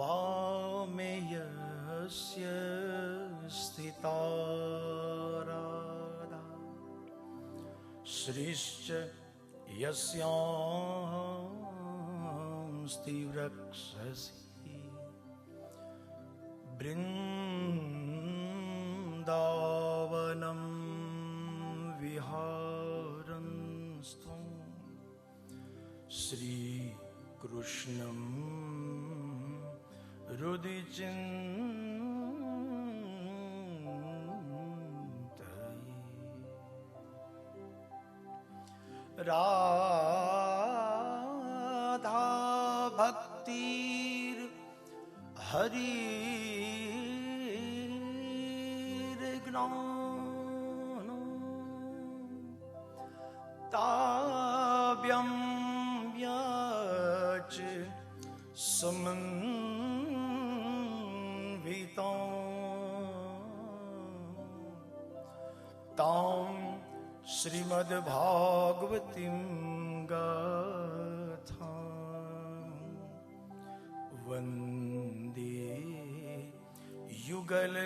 वामे यस्य स्थिता राधा श्रीश्च यस्यांस्ति वृक्षसि वृन्दावनं विहारन्स्त्वं श्रीकृष्णं हृदि चिन्तये। राधा भक्तिर हरिर्ज्ञान ताभ्यं व्याच समन्वितं तां श्रीमद्भागवतीं गाथां वन्दे युगल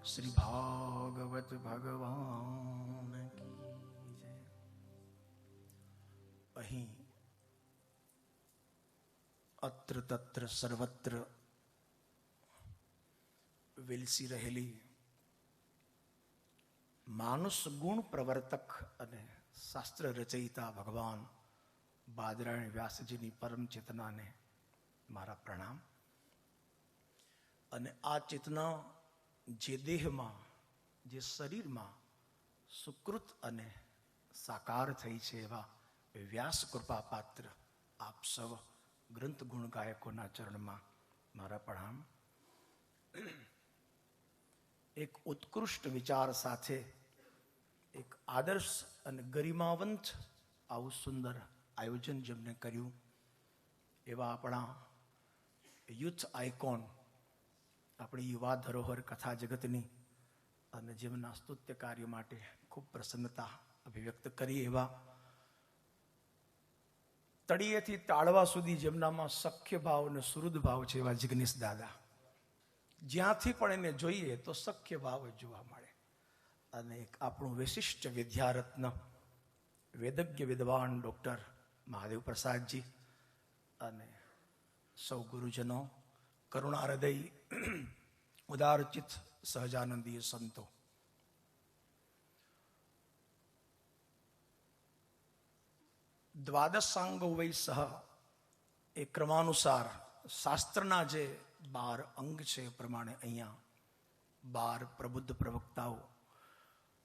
श्री भागवत भगवान की जय। અહીં અત્ર તત્ર સર્વત્ર વિલસી રહેલી માનુષ ગુણ પ્રવર્તક અને શાસ્ત્ર રચયિતા ભગવાન બાદરાયણ વ્યાસજીની પરમ ચેતનાને મારા પ્રણામ। અને આ ચેતના જે દેહમાં જે શરીરમાં સુકૃત અને સાકાર થઈ છે એવા વ્યાસ કૃપા પાત્ર આપ સૌ ગ્રંથ ગુણ ગાયકોના ચરણમાં મારા પ્રણામ। એક ઉત્કૃષ્ટ વિચાર સાથે એક આદર્શ અને ગરિમાવંત આવું સુંદર આયોજન જેમને કર્યું એવા આપણા યુથ આઇકોન, આપણી યુવા ધરોહર કથા જગતની અને જેમના સ્તુત્ય કાર્ય માટે ખૂબ પ્રસન્નતા અભિવ્યક્ત કરી એવા તળિયેથી તાળવા સુધી જેમનામાં સખ્ય ભાવ અને સુહૃદ ભાવ છે એવા જિગ્નેશ દાદા, જ્યાંથી પણ એને જોઈએ તો સખ્ય ભાવ જ જોવા મળે। અને એક આપણું વિશિષ્ટ વિદ્યારત્ન વેદજ્ઞ વિદ્વાન ડૉક્ટર મહાદેવ પ્રસાદજી અને સૌ ગુરુજનો, કરુણા હૃદય ઉદારચિત સહજાનંદીય સંતો, દ્વાદશાંગો વૈ સહ એ ક્રમાનુસાર શાસ્ત્રના જે 12 અંગ છે એ પ્રમાણે અહીંયા 12 પ્રબુદ્ધ પ્રવક્તાઓ,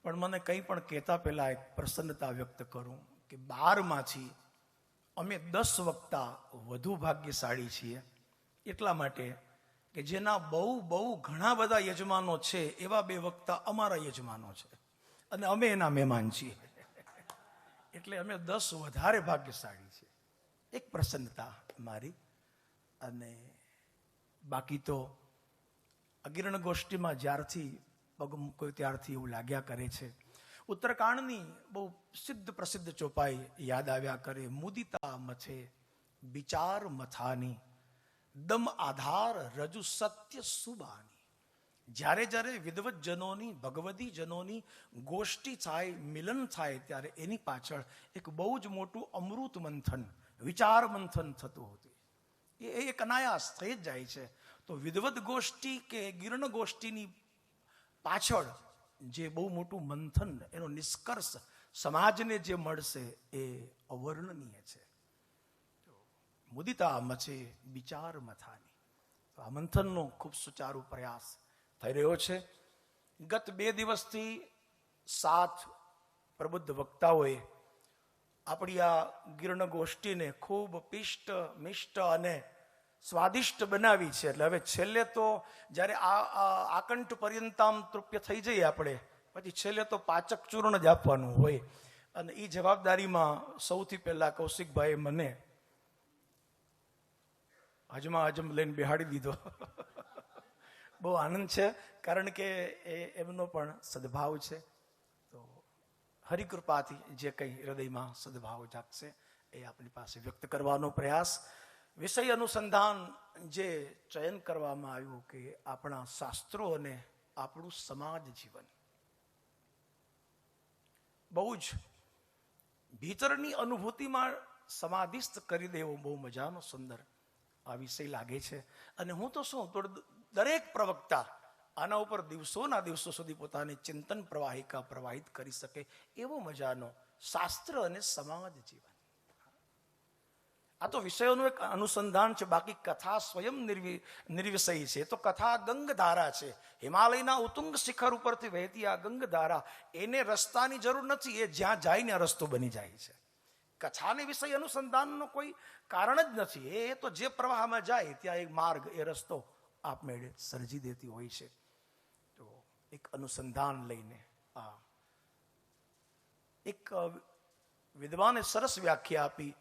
પણ મને કંઈ પણ કહેતા પહેલા એક પ્રસન્નતા વ્યક્ત કરું કે 12માંથી અમે 10 વક્તા વધુ ભાગ્યશાળી છીએ, એટલા માટે કે જેના બહુ ઘણા બધા યજમાનો છે એવા 2 વક્તા અમારા યજમાનો છે અને અમે એના મહેમાન છીએ, એટલે અમે 10 વધારે ભાગ્યશાળી છીએ। એક પ્રસન્નતા મારી। અને બાકી તો અગિરણ ગોષ્ઠીમાં જ્યારથી પગ મૂક્યો ત્યારથી એવું લાગ્યા કરે છે, ઉત્તરકાંડની બહુ સિદ્ધ પ્રસિદ્ધ ચોપાઈ યાદ આવ્યા કરે। મુદિતા મથે વિચાર મથાની દમ આધાર રજુ સત્ય સુબાની। જ્યારે જ્યારે વિદવતજનોની ભગવદી જનોની ગોષ્ઠી થાય, મિલન થાય, ત્યારે એની પાછળ એક બહુ જ મોટું અમૃત મંથન, વિચાર મંથન થતું હતું। એ એક અનાયાસ થઈ જ જાય છે। તો વિદવત ગોષ્ઠી કે ગિરણ ગોષ્ઠીની પાછળ જે બહુ મોટું મંથન, એનો નિષ્કર્ષ સમાજને જે મળશે એ અવર્ણનીય છે। મુદિતા મચે વિચાર મથાની, તો આ મંથનનો ખૂબ સુચારુ પ્રયાસ થઈ રહ્યો છે। ગત 2 દિવસથી 7 પ્રબુદ્ધ વક્તાઓએ આપણી આ ગિરણ ગોષ્ઠીને ખૂબ પિષ્ટ મિષ્ટ અને સ્વાદિષ્ટ બનાવી છે। એટલે હવે છેલ્લે તો જ્યારે આ આકંઠ પર્યંતામ તૃપ્ય થઈ જઈએ આપણે, પછી છેલ્લે તો પાચક ચૂર્ણ જ આપવાનું હોય। અને એ જવાબદારીમાં સૌથી પહેલા કૌશિકભાઈએ મને હજમ લઈને બેહાડી દીધો બહુ આનંદ છે, કારણ કે એમનો પણ સદભાવ છે. તો હરિકૃપાથી જે કંઈ હૃદયમાં સદભાવ જાગશે એ આપણી પાસે વ્યક્ત કરવાનો પ્રયાસ. વિષય અનુસંધાન જે ચયન કરવામાં આવ્યું કે આપણા શાસ્ત્રો અને આપણું સમાજ જીવન, બહુ જ ભીતરની અનુભૂતિમાં સમાધિસ્થ કરી દેવો બહુ મજાનો સુંદર આ વિષય લાગે છે. અને હું તો શું, દરેક પ્રવક્તા આના ઉપર દિવસોના દિવસો સુધી પોતાની ચિંતન પ્રવાહિકા પ્રવાહિત કરી શકે એવો મજાનો શાસ્ત્ર અને સમાજ જીવન. આ તો વિષયોનું એક અનુસંધાન છે, બાકી કથા સ્વયં નિર્વિષય છે. તો કથા ગંગધારા છે, હિમાલયના ઉત્તુંગ શિખર ઉપરથી વહેતી આ ગંગધારા, એને રસ્તાની જરૂર નથી, એ જ્યાં જાય ને રસ્તો બની જાય છે. કથાને વિષય અનુસંધાનનો કોઈ કારણ જ નથી, એ તો જે પ્રવાહમાં જાય ત્યાં એક માર્ગ, એ રસ્તો આપમેળે સર્જી દેતી હોય છે. તો એક અનુસંધાન લઈને આ એક વિદ્વાને સરસ વ્યાખ્યા આપી,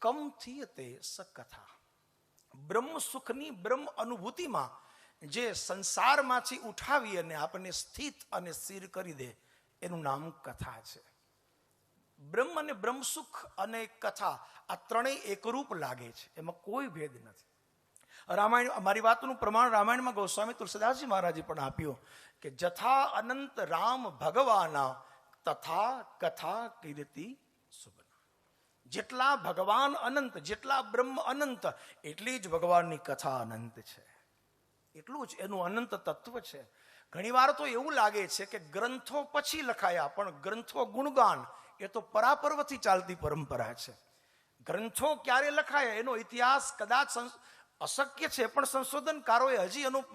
કમ થીયતે સ કથા. બ્રહ્મ સુખની બ્રહ્મ અનુભૂતિમાં જે સંસારમાંથી ઉઠાવી અને આપણને સ્થિત અને સ્થિર કરી દે એનું નામ કથા છે. બ્રહ્મ અને બ્રહ્મ સુખ અને કથા આ ત્રણેય એકરૂપ લાગે છે, એમાં કોઈ ભેદ નથી. રામાયણ, અમારી વાતનું પ્રમાણ રામાયણમાં ગોસ્વામી તુલસીદાસજી મહારાજે પણ આપ્યું કે જથા અનંત રામ ભગવાના તથા કથા કીર્તિ સુબના. જેટલા ભગવાન અનંત, જેટલા બ્રહ્મ અનંત, એટલી જ ભગવાનની કથા અનંત છે. એટલું જ એનું અનંત તત્વ છે. ઘણી વાર તો એવું લાગે છે કે ગ્રંથો પછી લખાયા, પણ ગ્રંથો ગુણગાન એ તો પરાપર્વથી ચાલતી પરંપરા છે. ગ્રંથો ક્યારે લખાયા એનો ઇતિહાસ કદાચ અશક્ય છે, પણ સંશોધનકારોએ હજી એનું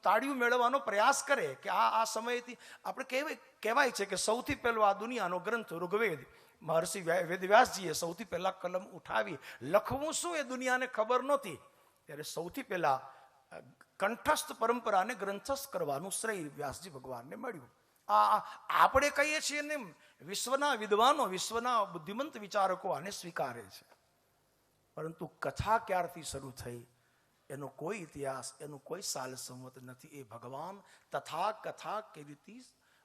તાળિયું મેળવવાનો પ્રયાસ કરે કે આ સમયથી આપણે કહેવાય છે કે સૌથી પહેલો આ દુનિયાનો ગ્રંથ ઋગ્વેદ, મહર્ષિ વેદવ્યાસજીએ સૌથી પહેલા કલમ ઉઠાવી. લખવું શું એ દુનિયાને ખબર નહોતી, ત્યારે સૌથી પહેલા કંઠસ્થ પરંપરાને ગ્રંથસ્થ કરવાનું શ્રેય વ્યાસજી ભગવાનને મળ્યું. આપણે કહીએ છીએ ને, વિશ્વના વિદ્વાનો, વિશ્વના બુદ્ધિમંત વિચારકો આને સ્વીકારે છે, પરંતુ કથા ક્યારથી શરૂ થઈ એનો કોઈ ઇતિહાસ, એનું કોઈ સાલ સંવત નથી. એ ભગવાન તથા કથા કીર્તિ,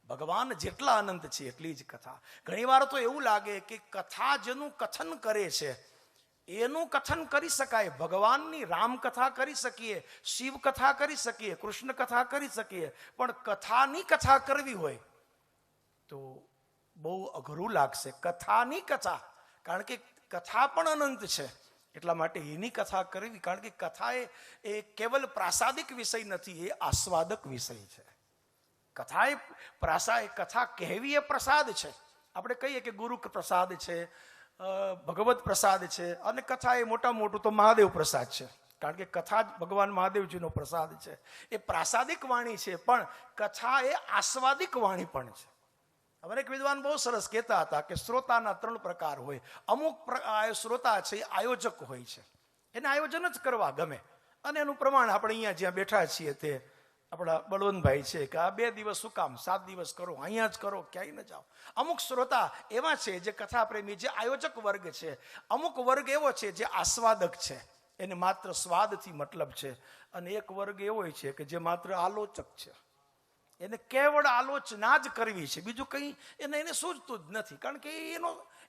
ભગવાન જેટલા અનંત છે એટલી જ કથા. ઘણી વાર તો એવું લાગે કે કથા જેનું કથન કરે છે એનું કથન કરી શકાય. ભગવાનની રામકથા કરી શકીએ, શિવ કથા કરી શકીએ, કૃષ્ણ કથા કરી શકીએ, પણ કથાની કથા કરવી હોય તો બહુ અઘરું લાગશે. કથાની કથા, કારણ કે કથા પણ અનંત છે, એટલા માટે એની કથા કરવી. કારણ કે કથા એ કેવલ પ્રાસાદિક વિષય નથી, એ આસ્વાદક વિષય છે. કથા કહેવી એ પ્રસાદ છે. આપણે કહીએ કે ગુરુ પ્રસાદ છે, ભગવત પ્રસાદ છે, અને કથા એ મોટા મોટું તો મહાદેવ પ્રસાદ છે, કારણ કે કથા જ ભગવાન મહાદેવજીનો પ્રસાદ છે. એ પ્રાસાદિક વાણી છે, પણ કથા એ આસ્વાદિક વાણી પણ છે. અમારે એક વિદ્વાન બહુ સરસ કહેતા હતા કે શ્રોતાના 3 પ્રકાર હોય. અમુક શ્રોતા છે એ આયોજક હોય છે, એને આયોજન જ કરવા ગમે, અને એનું પ્રમાણ આપણે અહીંયા જ્યાં બેઠા છીએ તે આપણા બળવંતભાઈ છે કે આ 2 દિવસ શું કામ, 7 દિવસ કરો, અહીંયા જ કરો, ક્યાંય ન જાઓ. અમુક શ્રોતા એવા છે જે કથા પ્રેમી, જે આયોજક વર્ગ છે. અમુક વર્ગ એવો છે જે આસ્વાદક છે, એને માત્ર સ્વાદથી મતલબ છે. અને એક વર્ગ એવો છે કે જે માત્ર આલોચક છે, એને કેવળ આલોચના જ કરવી છે, બીજું કંઈ એને સૂઝતું જ નથી, કારણ કે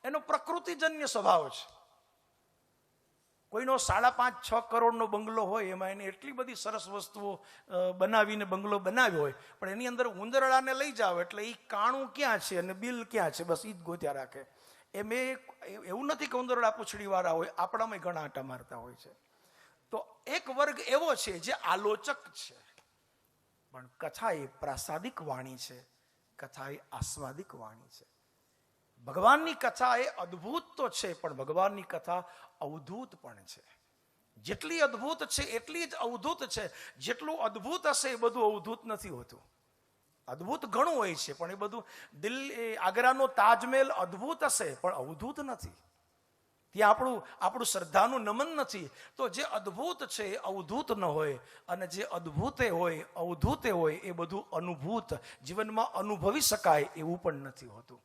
એનો પ્રકૃતિજન્ય સ્વભાવ છે. કોઈનો 5.5-6 કરોડનો બંગલો હોય, એમાં એને એટલી બધી સરસ વસ્તુઓ બનાવીને બંગલો બનાવ્યો હોય, પણ એની અંદર ઉંદરડાને લઈ જાઓ એટલે એ કાણું ક્યાં છે અને બિલ ક્યાં છે, બસ એ જ ગોત્યા રાખે. એવું નથી કે ઉંદરડા પૂંછડીવાળા હોય, આપણામાં ઘણા આંટા મારતા હોય છે. તો એક વર્ગ એવો છે જે આલોચક છે, પણ કથા એ પ્રાસાદિક વાણી છે, કથા એ આસ્વાદિક વાણી છે. ભગવાનની કથા એ અદ્ભુત તો છે, પણ ભગવાનની કથા અવધૂત પણ છે. જેટલી અદ્ભુત છે એટલી જ અવધૂત છે. જેટલું અદ્ભુત હશે એ બધું અવધૂત નથી હોતું. અદ્ભુત ઘણું હોય છે, પણ એ બધું આગ્રાનો તાજમહેલ અદ્ભુત હશે પણ અવધૂત નથી. ત્યાં આપણું શ્રદ્ધાનું નમન નથી. તો જે અદ્ભુત છે એ અવધૂત ન હોય, અને જે અદ્ભુતે હોય, અવધૂતે હોય, એ બધું અનુભૂત, જીવનમાં અનુભવી શકાય એવું પણ નથી હોતું.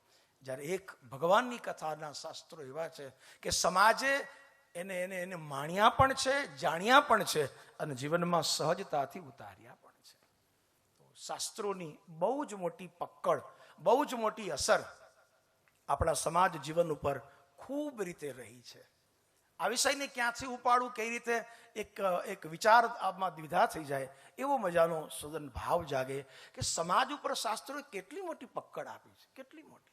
જ્યારે એક ભગવાનની કથાના શાસ્ત્રો એવા છે કે સમાજે એને માણ્યા પણ છે, જાણ્યા પણ છે, અને જીવનમાં સહજતાથી ઉતાર્યા પણ શાસ્ત્રોની બહુ જ મોટી પકડ, બહુ જ મોટી અસર આપણા સમાજ જીવન ઉપર ખૂબ રીતે રહી છે. આ વિષયને ક્યાંથી ઉપાડું, કઈ રીતે એક વિચાર આમાં દ્વિધા થઈ જાય એવો મજાનો સદન ભાવ જાગે કે સમાજ ઉપર શાસ્ત્રોએ કેટલી મોટી પકડ આપી છે, કેટલી મોટી.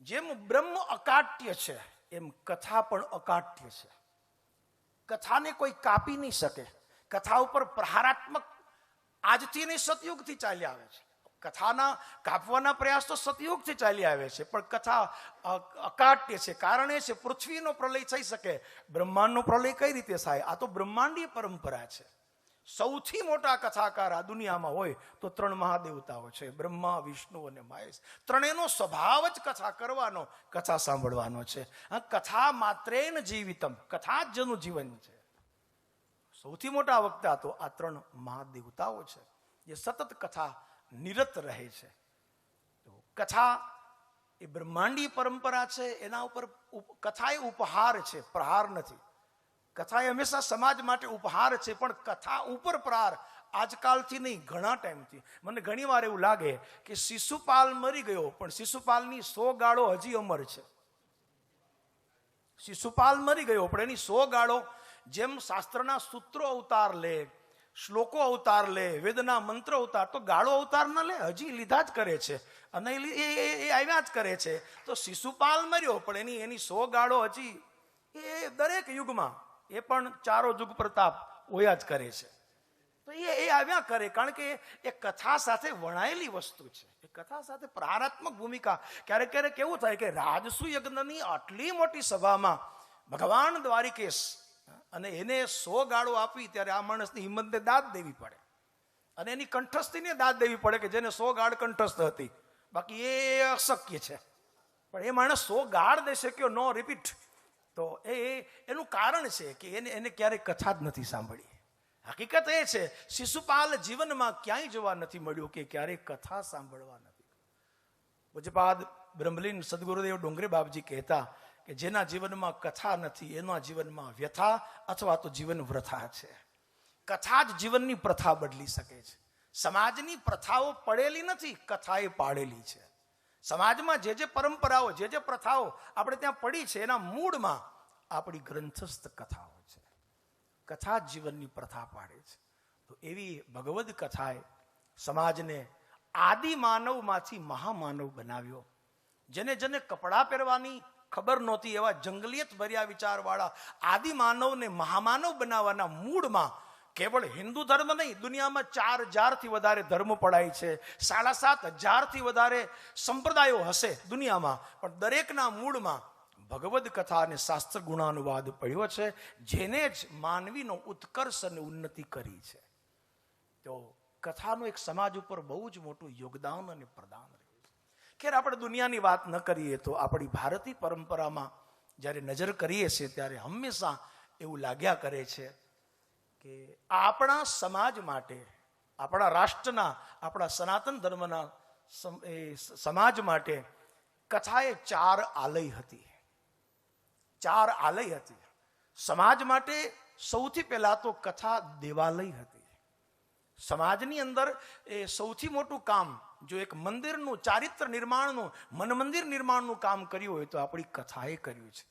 જેમ બ્રહ્મ અકાટ્ય છે એમ કથા પણ અકાટ્ય છે. કથાને કોઈ કાપી નહીં શકે. કથા ઉપર પ્રહારાત્મક આજથી નહીં સતયુગથી ચાલ્યા આવે છે. કથાના કાપવાના પ્રયાસ તો સતયુગથી ચાલી આવે છે, પણ કથા અકાટ્ય છે. કારણ એ છે પૃથ્વીનો પ્રલય થઈ શકે, બ્રહ્માંડનો પ્રલય કઈ રીતે થાય? આ તો બ્રહ્માંડીય પરંપરા છે. સૌથી મોટા કથાકાર આ દુનિયામાં હોય તો 3 મહાદેવતાઓ છે, બ્રહ્મા, વિષ્ણુ અને મહેશ. ત્રણેયનો સ્વભાવ જ કથા કરવાનો, કથા સાંભળવાનો છે. કથા માત્રેન જીવિતમ, કથા જ જેનું જીવન છે. સૌથી મોટા વક્તા તો આ 3 મહાદેવતાઓ છે જે સતત કથા નિરત રહે છે. તો કથા એ બ્રહ્માંડીય પરંપરા છે. એના ઉપર કથા એ ઉપહાર છે, પ્રહાર નથી. કથા એ હંમેશા સમાજ માટે ઉપહાર છે, પણ કથા ઉપર પ્રહાર આજકાલથી નહીં, ઘણા ટાઈમથી. મને ઘણી વાર એવું લાગે કે શિશુપાલ મરી ગયો પણ શિશુપાલની 100 ગાળો હજી અમર છે. શિશુપાલ મરી ગયો પણ એની 100 ગાળો, જેમ શાસ્ત્રના સૂત્રો અવતાર લે, શ્લોકો અવતાર લે, વેદના મંત્ર અવતાર, તો ગાળો અવતાર ન લે, હજી લીધા જ કરે છે અને એ આવ્યા જ કરે છે. તો શિશુપાલ મર્યો પણ એની 100 ગાળો હજી એ દરેક યુગમાં, એ પણ ચારો જુગ પ્રતાપ હોયા જ કરે છે. તો એ આવ્યા કરે, કારણ કે એ કથા સાથે વણાયેલી વસ્તુ છે. એ કથા સાથે પ્રહારાત્મક ભૂમિકા. ક્યારેક ક્યારેક એવું થાય કે રાજસુ યજ્ઞની આટલી મોટી સભામાં ભગવાન દ્વારિકેશ અને એને 100 ગાળો આપી, ત્યારે આ માણસની હિંમતને દાદ દેવી પડે અને એની કંઠસ્થીને દાદ દેવી પડે કે જેને 100 ગાળ કંઠસ્થ હતી. બાકી એ અશક્ય છે. પણ એ માણસ 100 ગાળ દઈ શક્યો, નો રિપીટ. તો એનું કારણ છે કે એને ક્યારેય કથા જ નથી સાંભળી. હકીકત એ છે શિશુપાલ જીવનમાં ક્યાંય જોવા નથી મળ્યું કે ક્યારેય કથા સાંભળવા નથી. પૂજ્યપાદ બ્રહ્મલીન સદગુરુદેવ ડુંગરે બાપજી કહેતા કે જેના જીવનમાં કથા નથી એના જીવનમાં વ્યથા અથવા તો જીવન વૃથા છે. કથા જ જીવનની પ્રથા બદલી શકે છે. સમાજની પ્રથાઓ પડેલી નથી, કથા એ પાડેલી છે. સમાજમાં જે પરંપરાઓ, જે પ્રથાઓ આપણે ત્યાં પડી છે, એના મૂળમાં આપણી ગ્રંથસ્થ કથાઓ છે. કથા જીવનની પ્રથા પાડે છે. તો એવી ભગવદ કથાએ સમાજને આદિ માનવમાંથી મહામાનવ બનાવ્યો. જેને કપડાં પહેરવાની ખબર નહોતી એવા જંગલિયત ભર્યા વિચારવાળા આદિ માનવને મહામાનવ બનાવવાના મૂળમાં કેવળ હિન્દુ ધર્મ નહીં, દુનિયામાં 4000થી વધારે ધર્મ પડાય છે, 7500થી વધારે સંપ્રદાયો હશે દુનિયામાં, પણ દરેકના મૂળમાં ભગવદ કથા અને શાસ્ત્ર ગુણાનુવાદ પડ્યો છે, જેને જ માનવીનો ઉત્કર્ષ અને ઉન્નતિ કરી છે. તો કથાનું એક સમાજ ઉપર બહુ જ મોટું યોગદાન અને પ્રદાન રહ્યું છે. ખેર, આપણે દુનિયાની વાત ન કરીએ તો આપણી ભારતીય પરંપરામાં જ્યારે નજર કરીએ છીએ ત્યારે હંમેશા એવું લાગ્યા કરે છે કે આપણા સમાજ માટે, આપણા રાષ્ટ્રના, આપણા સનાતન ધર્મના સમાજ માટે કથાએ 4 આલય હતી. 4 આલય હતી. સમાજ માટે સૌથી પહેલા તો કથા દેવાલય હતી. સમાજની અંદર એ સૌથી મોટું કામ જો એક મંદિરનું, ચારિત્ર નિર્માણનું, મન મંદિર નિર્માણનું કામ કર્યું હોય તો આપણી કથાએ કર્યું છે.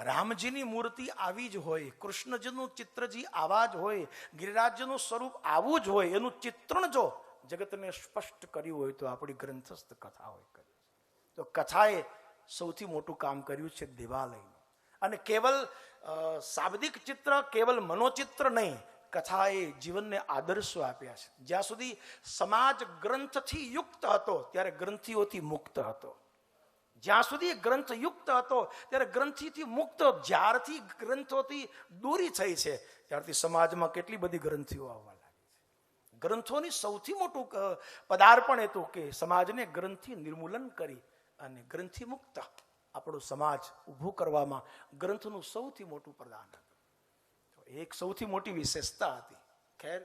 રામજીની મૂર્તિ આવી જ હોય, કૃષ્ણજીનું ચિત્રજી આવા જ હોય, ગિરિરાજનું સ્વરૂપ આવું જ હોય, એનું ચિત્રણ જો જગતને સ્પષ્ટ કર્યું હોય તો આપણી ગ્રંથસ્થ કથાઓએ કર્યું છે. તો કથાએ સૌથી મોટું કામ કર્યું છે દેવાલયનું. અને કેવલ શાબ્દિક ચિત્ર, કેવલ મનોચિત્ર નહીં, કથાએ જીવનને આદર્શો આપ્યા છે. જ્યાં સુધી સમાજ ગ્રંથથી યુક્ત હતો ત્યારે ગ્રંથિઓથી મુક્ત હતો. જ્યાં સુધી ગ્રંથ યુક્ત હતો ત્યારે ગ્રંથિથી મુક્ત. જ્યારથી ગ્રંથોથી દૂરી થઈ છે ત્યારથી સમાજમાં કેટલી બધી ગ્રંથિઓ આવવા લાગી છે. ગ્રંથોની સૌથી મોટું પદાર્પણ હતું કે સમાજને ગ્રંથિ નિર્મૂલન કરી અને ગ્રંથિ મુક્ત આપણો સમાજ ઊભું કરવામાં ગ્રંથનું સૌથી મોટું પ્રદાન હતું. એક સૌથી મોટી વિશેષતા હતી. ખેર,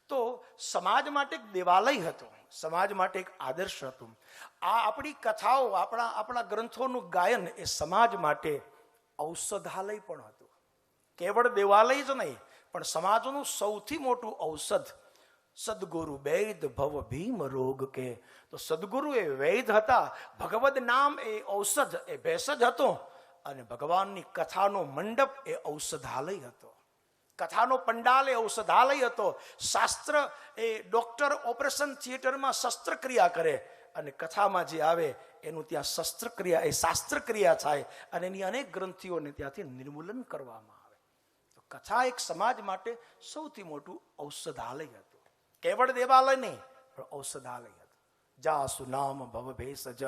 તો સમાજ માટે એક દેવાલય હતો, સમાજ માટે એક આદર્શ હતું. આ આપણી કથાઓ, આપણા ગ્રંથોનું ગાયન એ સમાજ માટે ઔષધાલય પણ હતું. કેવળ દેવાલય જ નહીં, પણ સમાજનું સૌથી મોટું ઔષધ સદગુરુ વૈદ ભવ ભીમ રોગ કે. તો સદગુરુ એ વૈદ હતા, ભગવદ નામ એ ઔષધ એ ભેષજ હતો, અને ભગવાનની કથાનો મંડપ એ ઔષધાલય હતો. કથાનો પંડાલ એ ઔષધાલય હતો. શાસ્ત્ર એ ડોક્ટર ઓપરેશન થિયેટરમાં શસ્ત્રક્રિયા કરે, અને કથામાં જે આવે એનું ત્યાં શસ્ત્રક્રિયા એ શાસ્ત્રક્રિયા થાય, અને એની અનેક ગ્રંથિઓને ત્યાંથી નિર્મૂલન કરવામાં આવે. તો કથા એક સમાજ માટે સૌથી મોટું ઔષધાલય હતું. કેવળ દેવાલય નહીં, પણ ઔષધાલય હતું. જાસુ નામ ભવ ભેષજ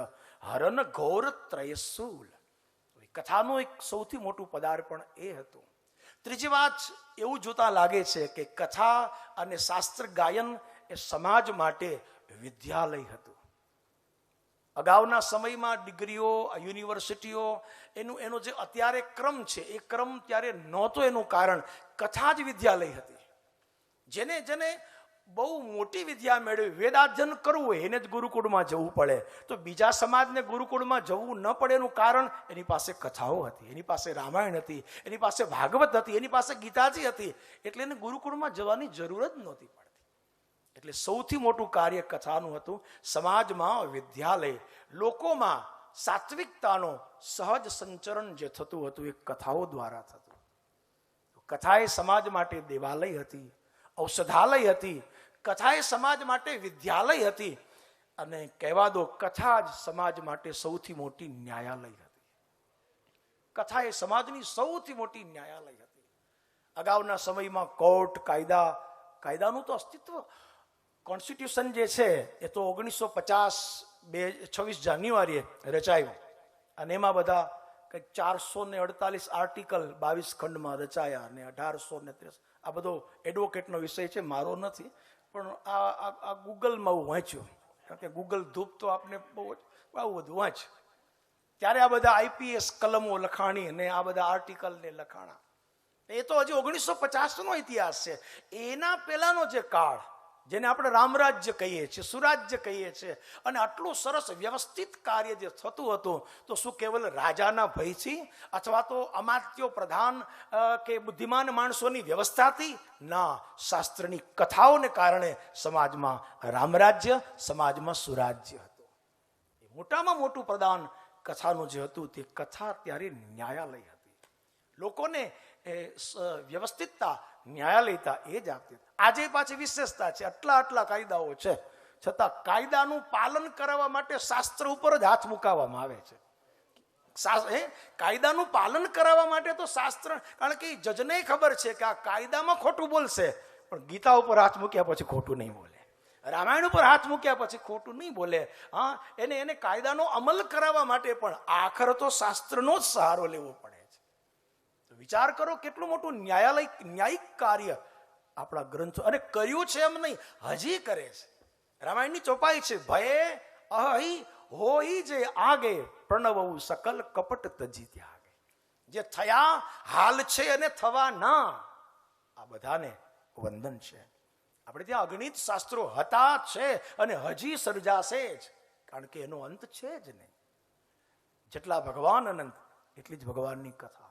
હરન ઘોર ત્રયશૂલ. કથાનું એક સૌથી મોટું પદાર્પણ એ હતું. ત્રીજી વાત એવું જોતા લાગે છે કે કથા અને શાસ્ત્ર ગાયન એ સમાજ માટે વિદ્યાલય હતું. અગાઉના સમયમાં ડિગ્રીઓ, યુનિવર્સિટીઓ, એનો જે અત્યારે ક્રમ છે એ ક્રમ ત્યારે નહોતો. એનું કારણ કથા જ વિદ્યાલય હતી. જેને બહુ મોટી વિદ્યા મેળવી, વેદાધ્યન કરવું હોય એને જ ગુરુકુળમાં જવું પડે. તો બીજા સમાજને ગુરુકુળમાં જવું ન પડે એનું કારણ એની પાસે કથાઓ હતી, એની પાસે રામાયણ હતી, એની પાસે ભાગવત હતી, એની પાસે ગીતાજી હતી, એટલે એને ગુરુકુળમાં જવાની જરૂર જ નહોતી પડતી. એટલે સૌથી મોટું કાર્ય કથાનું હતું. સમાજમાં વિદ્યાલય, લોકોમાં સાત્વિકતાનો સહજ સંચરણ જે થતું હતું એ કથાઓ દ્વારા થતું. કથા એ સમાજ માટે દેવાલય હતી, ઔષધાલય હતી. કથા એ સમાજ માટે વિદ્યાલય હતી. અને કહેવા દો, કથા જ સમાજ માટે સૌથી મોટી ન્યાયાલય હતી. કથા એ સમાજની સૌથી મોટી ન્યાયાલય હતી. અગાઉના સમયમાં કોર્ટ, કાયદાનું તો અસ્તિત્વ, કોન્સ્ટિટ્યુશન જે છે એ તો 1950 26 જાન્યુઆરીએ રચાયું, અને એમાં બધા કંઈક 448 આર્ટિકલ 22 ખંડમાં રચાયા, અને 1830 આ બધો એડવોકેટનો વિષય છે, મારો નથી. પણ આ ગૂગલમાં હું વાંચ્યું, કારણ કે ગૂગલ ધૂપ તો આપને બહુ બધું વાંચ. ત્યારે આ બધા આઈપીએસ કલમો લખાણી અને આ બધા આર્ટિકલને લખાણા. એ તો હજી 1950નો ઇતિહાસ છે. એના પહેલાનો જે કાળ, જેને આપણે રામરાજ્ય કહીએ છીએ, સુરાજ્ય કહીએ છીએ, અને આટલું સરસ વ્યવસ્થિત કાર્ય જે થતું હતું, તો શું કેવલ રાજાના ભયથી અથવા તો અમાત્યો, પ્રધાન કે બુદ્ધિમાન માણસોની વ્યવસ્થાથી? ના, શાસ્ત્રની કથાઓને કારણે સમાજમાં રામરાજ્ય, સમાજમાં સુરાજ્ય હતું. એ મોટામાં મોટું પ્રદાન કથાનું જે હતું, તે કથા ત્યારે ન્યાયાલય હતી. લોકોને વ્યવસ્થિતતા, ન્યાયાલયતા એ જ આપતી. આજે પાછી વિશેષતા છે, આટલા કાયદાઓ છે, છતાં કાયદાનું પાલન કરાવવા માટે શાસ્ત્ર ઉપર જ હાથ મુકાવવામાં આવે છે. કાયદાનું પાલન કરાવવા માટે તો શાસ્ત્ર, કારણ કે જજને ખબર છે કે આ કાયદામાં ખોટું બોલશે, પણ ગીતા ઉપર હાથ મૂક્યા પછી ખોટું નહીં બોલે, રામાયણ ઉપર હાથ મૂક્યા પછી ખોટું નહીં બોલે. હા, એને કાયદાનો અમલ કરાવવા માટે પણ આખર તો શાસ્ત્રનો જ સહારો લેવો પડે. વિચાર કરો કેટલું મોટું ન્યાયિક કાર્ય આપણા ગ્રંથો, અને કર્યું છે એમ નહીં, હજી કરે છે. રામાયણની ચોપાઈ છે, ભયે અહી હોઈ જે આગે પ્રણવવું સકલ કપટ તજી ત્યાગે. જે થયા હાલ છે અને થવા ના, આ બધાને વંદન છે. આપણે ત્યાં અગણિત શાસ્ત્રો હતા, છે, અને હજી સર્જાશે જ, કારણ કે એનો અંત છે જ નહીં. જેટલા ભગવાન અનંત એટલી જ ભગવાનની કથા.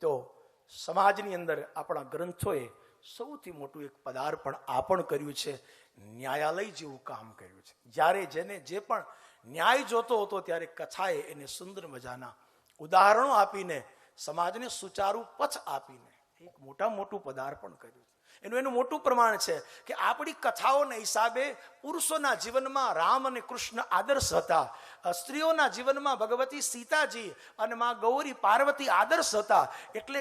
તો સમાજની અંદર આપણા ગ્રંથોએ સૌથી મોટું એક પદાર્પણ આ પણ કર્યું છે, ન્યાયાલય જેવું કામ કર્યું છે. જ્યારે જે પણ ન્યાય જોતો હતો, ત્યારે કથાએ એને સુંદર મજાના ઉદાહરણો આપીને, સમાજને સુચારું પથ આપીને એક મોટું પદાર્પણ કર્યું. એનું મોટું પ્રમાણ છે કે આપણી કથાઓના હિસાબે પુરુષોના જીવનમાં રામ અને કૃષ્ણ આદર્શ હતા, સ્ત્રીઓના જીવનમાં ભગવતી સીતાજી અને માં ગૌરી પાર્વતી આદર્શ હતા. એટલે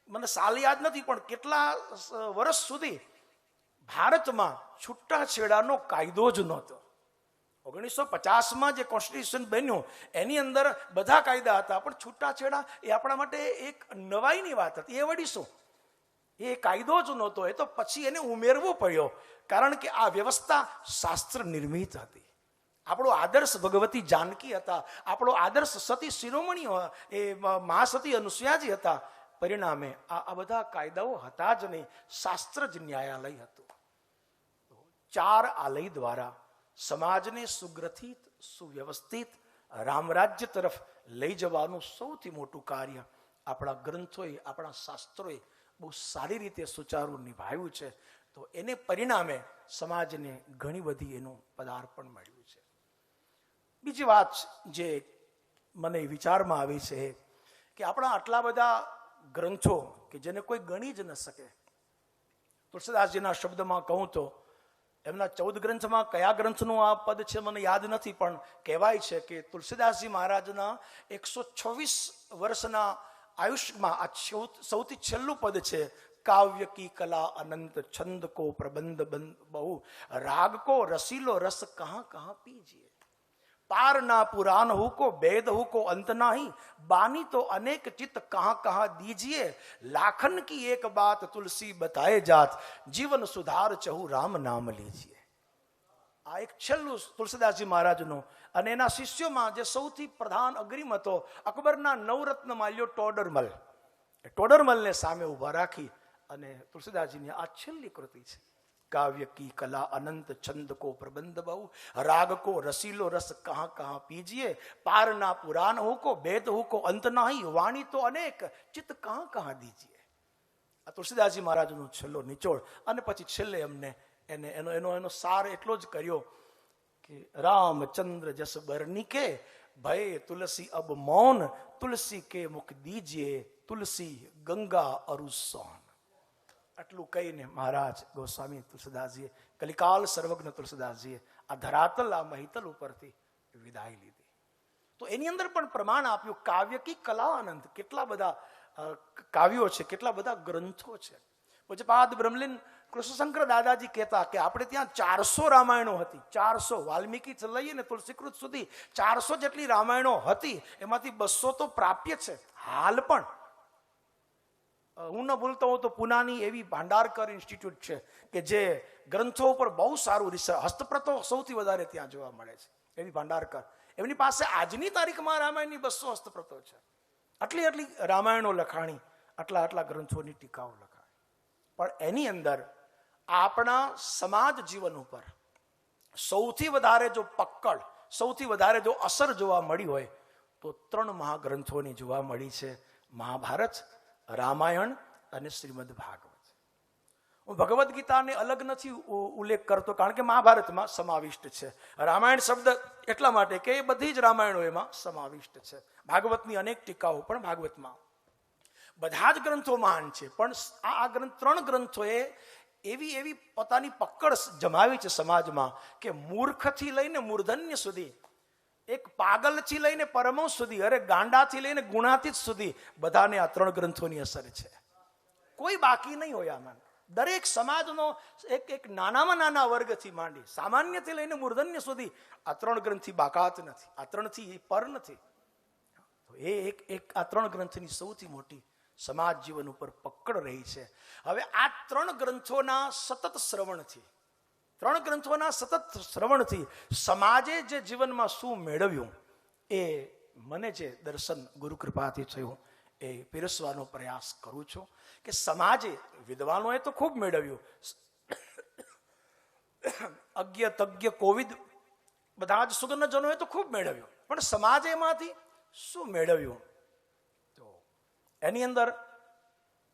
મને સાલ યાદ નથી, પણ કેટલા વર્ષ સુધી ભારતમાં છૂટાછેડાનો કાયદો જ નહોતો. 1950માં જે કોન્સ્ટિટ્યુશન બન્યું એની અંદર બધા કાયદા હતા, પણ છૂટાછેડા એ આપણા માટે એક નવાઈની વાત હતી. એ વળી શું, એ કાયદો જ નહોતો, એ તો પછી એને ઉમેરવો પડ્યો, કારણ કે આ વ્યવસ્થા શાસ્ત્ર નિર્મિત હતી. આપણો આદર્શ ભગવતી જાનકી હતા, આપણો આદર્શ સતી શિરોમણી એ મહાસતી અનુસૂયાજી હતા. પરિણામે આ બધા કાયદાઓ હતા જ નહીં, શાસ્ત્ર જ ન્યાયાલય હતું. 4 આલય દ્વારા સમાજને સુગ્રથિત, સુવ્યવસ્થિત રામરાજ્ય તરફ લઈ જવાનું સૌથી મોટું કાર્ય આપણા ગ્રંથોએ, આપણા શાસ્ત્રોએ બહુ સારી રીતે સુચારું નિભાવ્યું છે. તો એને પરિણામે સમાજને ઘણી બધી એનું પદાર્પણ મળ્યું છે. બીજી વાત જે મને વિચારમાં આવી છે કે આપણા આટલા બધા ગ્રંથો કે જેને કોઈ ગણી જ ન શકે. તુલસીદાસજીના શબ્દમાં કહું તો એમના 14 ગ્રંથમાં કયા ગ્રંથનું આ પદ છે મને યાદ નથી, પણ કહેવાય છે કે તુલસીદાસજી મહારાજના 126 વર્ષના આયુષ્યમાં આ સૌથી છેલ્લું પદ છે. કાવ્ય કી કલા અનંત છંદ કો પ્રબંધ બહુ રાગ કો રસીલો રસ કહાં કહાં પીજીએ. पार ना पुराण who co Veda who co अंत नाही बानी तो अनेक चित कहां कहां दीजिए लाखन की एक बात तुलसी बताए जात जीवन सुधार चहु राम नाम लीजिए. આ એક છેલ્લું તુલસીદાસજી મહારાજનું અને એના શિષ્યોમાં જે સૌથી પ્રધાન અગ્રીમ હતો અકબરના નવરત્ન માલ્યો ટોડરમલ. ટોડરમલને સામે ઉભા રાખી અને તુલસીદાસજીની આ છેલ્લી કૃતિ છે. काव्य की कला अनंत छंद को प्रबंध बहु राग को रसीलो रस कहां कहां पीजिए पार ना पुराण हो को वेद हो को अंत नाही वाणी तो अनेक चित कहां कहां दीजिए. આ તુલસીદાસજી મહારાજનો છેલ્લો નિચોડ અને પછી છેલ્લે અમને એને એનો સાર એટલો જ કર્યો કે રામચંદ્ર જસ બરની કે ભય તુલસી અબ મૌન તુલસી કે મુખ દીजिए તુલસી ગંગા અરુસોન. આટલું કહીને મહારાજ ગોસ્વામી તુલસીદાસજીએ કલિકાલ સર્વજ્ઞ તુલસીદાસજીએ આ ધરાતલ આ મહિતલ ઉપરથી વિદાય લીધી. તો એની અંદર પણ પ્રમાણ આપ્યું કાવ્ય કી કલા અનંત. કેટલા બધા કાવ્યો છે, કેટલા બધા ગ્રંથો છે. પૂજ્યપાદ બ્રહ્મલીન કૃષ્ણશંકર દાદાજી કહેતા કે આપણે ત્યાં 400 રામાયણો હતી. 400 વાલ્મીકી લઈએ ને તુલસીકૃત સુધી 400 જેટલી રામાયણો હતી. એમાંથી 200 તો પ્રાપ્ય છે હાલ પણ. હું ન ભૂલતો હોઉં તો પુનાની એવી ભાંડારકર ઇન્સ્ટિટ્યૂટ છે કે જે ગ્રંથો ઉપર બહુ સારું રિસર્ચ, હસ્તપ્રતો સૌથી વધારે ત્યાં જોવા મળે છે. એવી ભાંડારકર, એમની પાસે આજની તારીખમાં રામાયણની 200 હસ્તપ્રતો છે. આટલી રામાયણો લખાણી, આટલા ગ્રંથોની ટીકાઓ લખાણી. પણ એની અંદર આપણા સમાજ જીવન ઉપર સૌથી વધારે જો પકડ, સૌથી વધારે જો અસર જોવા મળી હોય તો 3 મહાગ્રંથોની જોવા મળી છે. મહાભારત, રામાયણ અને શ્રીમદ ભાગવત. હું ભગવદ્ ગીતાને અલગ નથી ઉલ્લેખ કરતો કારણ કે મહાભારતમાં સમાવિષ્ટ છે. રામાયણ શબ્દ એટલા માટે કે એ બધી જ રામાયણો એમાં સમાવિષ્ટ છે. ભાગવતની અનેક ટીકાઓ પણ ભાગવતમાં. બધા જ ગ્રંથો મહાન છે, પણ આ ગ્રંથ 3 ગ્રંથોએ એવી પોતાની પકડ જમાવી છે સમાજમાં કે મૂર્ખથી લઈને મૂર્ધન્ય સુધી, એક પાગલથી લઈને પરમહંસ સુધી, અરે ગાંડાથી લઈને ગુણાતીત સુધી બધાને આ 3 ગ્રંથોની અસર છે. કોઈ બાકી નહીં હોય આમાં. દરેક સમાજનો એક નાનામાં નાના વર્ગથી માંડી સામાન્યથી લઈને મૂર્ધન્ય સુધી આ 3 ગ્રંથથી બાકાત નથી, આ 3થી પર નથી. તો એ એક આ 3 ગ્રંથની સૌથી મોટી સમાજ જીવન ઉપર પકડ રહી છે. હવે આ 3 ગ્રંથોના સતત શ્રવણથી સમાજે જે જીવનમાં શું મેળવ્યું એ મને જે દર્શન ગુરુ કૃપાથી થયું એ પીરસવાનો પ્રયાસ કરું છું કે સમાજે, વિદ્વાનોએ તો ખૂબ મેળવ્યું, અજ્ઞ તજ્ઞ કોવિદ બધા જ સુગનજનોએ તો ખૂબ મેળવ્યું, પણ સમાજે એમાંથી શું મેળવ્યું? તો એની અંદર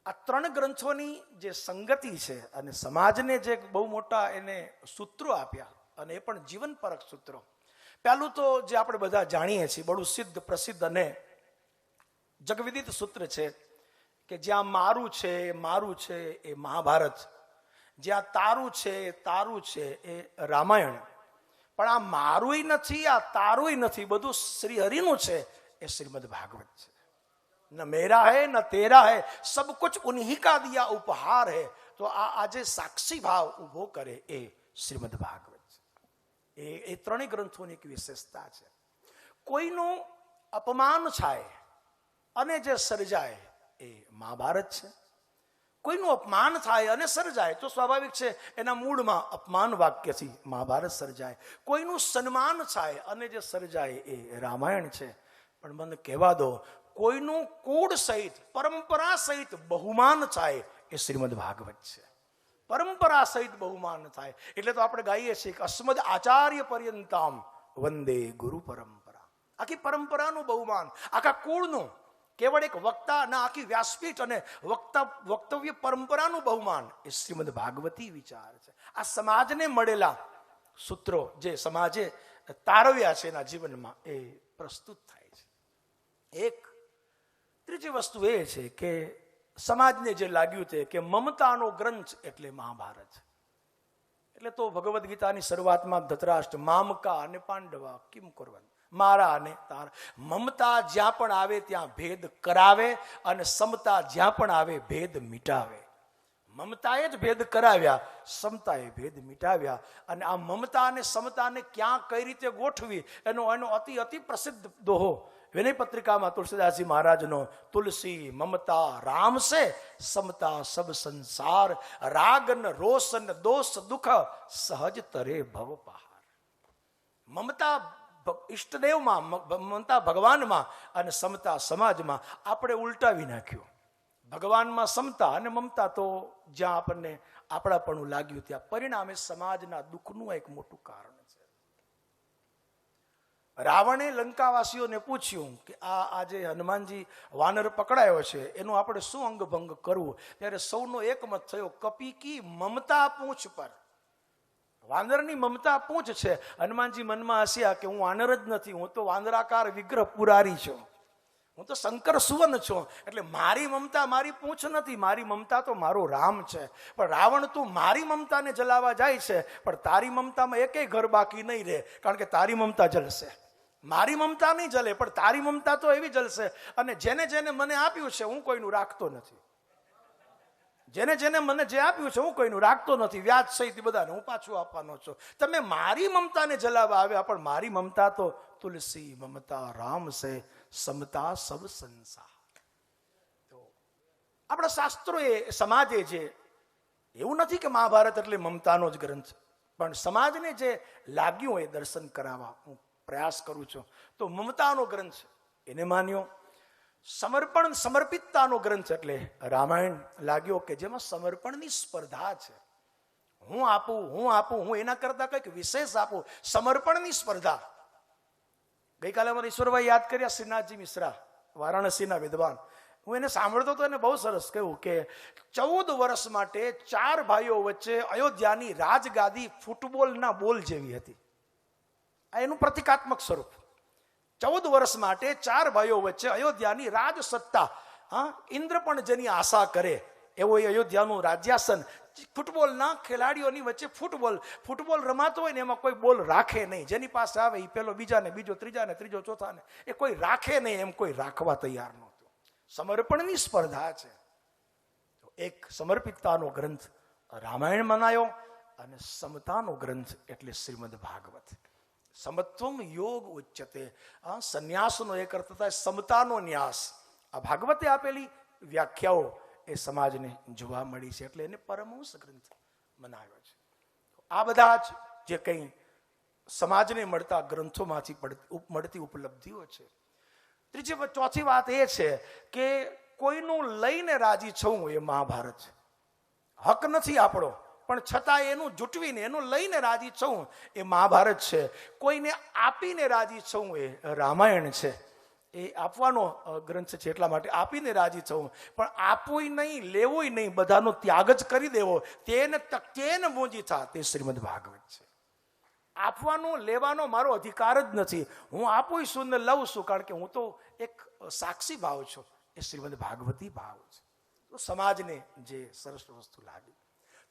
આ 3 ગ્રંથોની જે સંગતિ છે અને સમાજને જે બહુ મોટા એને સૂત્રો આપ્યા, અને એ પણ જીવનપરક સૂત્રો. પહેલું તો જે આપણે બધા જાણીએ છીએ બહુ સિદ્ધ પ્રસિદ્ધ અને જગવિદિત સૂત્ર છે કે જ્યાં મારું છે એ મહાભારત, જ્યાં તારું છે એ રામાયણ. પણ આ મારુંય નથી, આ તારુંય નથી, બધું શ્રી હરિનું છે એ શ્રીમદ ભાગવત છે. ન મેરા હૈ ન તેરા હૈ, સબ કુછ ઉન્હી કા દિયા ઉપહાર હૈ. તો આ જે સાક્ષી ભાવ ઉભો કરે એ શ્રીમદ ભાગવત છે. એ 3 ગ્રંથોની એક વિશેષતા છે. કોઈનું અપમાન થાય અને જે સર્જાય એ મહાભારત છે. કોઈનું અપમાન થાય અને સર્જાય તો સ્વાભાવિક છે એના મૂળમાં અપમાન વાક્યથી મહાભારત સર્જાય. કોઈનું સન્માન થાય અને જે સર્જાય એ રામાયણ છે. પણ મને કહેવા દો, કોઈનું કુળ સહિત, પરંપરા સહિત બહુમાન થાય એ શ્રીમદ ભાગવત છે. પરંપરા સહિત બહુમાન થાય એટલે તો આપણે ગાઈએ છીએ કે અસ્મદ આચાર્ય પર્યંતામ વંદે ગુરુ પરંપરા. આખી પરંપરાનું બહુમાન, આખા કુળનું, કેવળ એક વક્તા ના, આખી વ્યાસપીઠ અને વક્તવ્ય પરંપરાનું બહુમાન એ શ્રીમદ ભાગવતી વિચાર છે. આ સમાજને મળેલા સૂત્રો જે સમાજે તારવ્યા છે એના જીવનમાં એ પ્રસ્તુત થાય છે. એક ત્રીજી વસ્તુ એ છે કે સમાજને જે લાગ્યું છે કે મમતાનો ગ્રંથ એટલે મહાભારત. એટલે તો ભગવદ્ ગીતાની શરૂઆતમાં ધૃતરાષ્ટ્ર મામકા અને પાંડવા કિમ કરવાનું, મારા અને તારા. મમતા જ્યાં પણ આવે ત્યાં ભેદ કરાવે અને સમતા જ્યાં પણ આવે ભેદ મિટાવે. મમતાએ જ ભેદ કરાવ્યા, સમતાએ ભેદ મિટાવ્યા. અને આ મમતા અને સમતાને ક્યાં કઈ રીતે ગોઠવી એનો અતિ પ્રસિદ્ધ દોહો વિનય પત્રિકામાં તુલસીદાસજી મહારાજનો, તુલસી મમતા રામ સે સમતા સબ સંસાર, રાગ ન રોષ ન દોષ દુઃખ સહજ તરે ભવ પહાર. મમતા ઈષ્ટદેવમાં, મમતા ભગવાનમાં અને સમતા સમાજમાં આપણે ઉલટાવી નાખ્યું. ભગવાનમાં સમતા અને મમતા તો જ્યાં આપણને આપણાપણું લાગ્યું ત્યાં પરિણામે સમાજના દુઃખનું એક મોટું કારણ છે. રાવણે લંકાવાસીઓને પૂછ્યું કે આજે હનુમાનજી વાનર પકડાયો છે એનું આપણે શું અંગભંગ કરવું, ત્યારે સૌનો એકમત થયો કપીકી મમતા પૂંછ પર. વાનરની મમતા પૂંછ છે. હનુમાનજી મનમાં હસ્યા કે હું વાનર જ નથી, હું તો વાનરાકાર વિગ્રહ પુરારી છું, હું તો શંકર સુવન છું, એટલે મારી મમતા મારી પૂંછ નથી, મારી મમતા તો મારો રામ છે. પણ રાવણ, તું મારી મમતાને જલાવા જાય છે, પણ તારી મમતામાં એકેય ઘર બાકી નહીં રહે, કારણ કે તારી મમતા જલશે. મારી મમતા નહીં જલે, પણ તારી મમતા તો એવી જલશે. અને જેને જેને મને આપ્યું છે હું કોઈનું રાખતો નથી, જેને જેને મને જે આપ્યું છે હું કોઈનું રાખતો નથી, વ્યાજ સહિત બધાને હું પાછું આપવાનો છું. તમે મારી મમતાને જલાવા આવ્યા, પણ મારી મમતા તો તુલસી મમતા રામ સે સમતા સબ સંસાર. તો આપણા શાસ્ત્રોએ, સમાજે જે, એવું નથી કે મહાભારત એટલે મમતાનો જ ગ્રંથ, પણ સમાજને જે લાગ્યું હોય દર્શન કરાવવા હું પ્રયાસ કરું છું. તો મમતાનો ગ્રંથ એને માન્યો. સમર્પણ સમર્પિતતાનો ગ્રંથ એટલે રામાયણ લાગ્યો કે જેમાં સમર્પણની સ્પર્ધા છે. હું આપું, હું એના કરતા કંઈક વિશેષ આપું, સમર્પણની સ્પર્ધા. ગઈકાલે અમારા ઈશ્વરભાઈ યાદ કર્યા શ્રીનાથજી મિશ્રા, વારાણસીના વિદ્વાન. હું એને સાંભળતો તો એને બહુ સરસ કહ્યું કે 14 વર્ષ માટે 4 ભાઈઓ વચ્ચે અયોધ્યાની રાજગાદી ફૂટબોલના બોલ જેવી હતી. આ એનું પ્રતિકાત્મક સ્વરૂપ. 14 વર્ષ માટે 4 ભાઈઓ વચ્ચે અયોધ્યાની રાજ સત્તા, ઇન્દ્ર પણ જેની આશા કરે એવો એ અયોધ્યાનું રાજ્યાસન. ફૂટબોલના ખેલાડીઓની વચ્ચે ફૂટબોલ રમાતો હોય ને એમાં કોઈ બોલ રાખે નહીં, જેની પાસે આવે એ પેલો બીજાને, બીજો ત્રીજાને, ત્રીજો ચોથાને, એ કોઈ રાખે નહીં, એમ કોઈ રાખવા તૈયાર નહોતું. સમર્પણની સ્પર્ધા છે. એક સમર્પિતતાનો ગ્રંથ રામાયણ મનાયો અને સમતાનો ગ્રંથ એટલે શ્રીમદ ભાગવત. સમત્વમ યોગ ઉચ્યતે, સંન્યાસનો એક અર્થ થાય સમતાનો ન્યાસ. આ ભાગવતે આપેલી વ્યાખ્યાઓ એ સમાજને જોવા મળી છે, એટલે એને પરમહંસ ગ્રંથ મનાવ્યો છે. આ બધા જ જે કંઈ સમાજને મળતા ગ્રંથોમાંથી મળતી ઉપલબ્ધિઓ છે. ચોથી વાત એ છે કે કોઈનું લઈને રાજી થવું એ મહાભારત. હક નથી આપણો, પણ છતાં એનું જૂટવીને, એનું લઈને રાજી થવું એ મહાભારત છે. કોઈને આપીને રાજી થવું એ રામાયણ છે. એ આપવાનો ગ્રંથ છે, એટલા માટે આપીને રાજી થવું. પણ આપવું નહીં, લેવું નહીં, બધાનો ત્યાગ જ કરી દેવો, તેને તકેન મોજી થા, તે શ્રીમદ ભાગવત છે. આપવાનો લેવાનો મારો અધિકાર જ નથી, હું આપું છું ને લઉં છું, કારણ કે હું તો એક સાક્ષી ભાવ છું. એ શ્રીમદ ભાગવતી ભાવ છે. તો સમાજને જે સરસ વસ્તુ લાગી,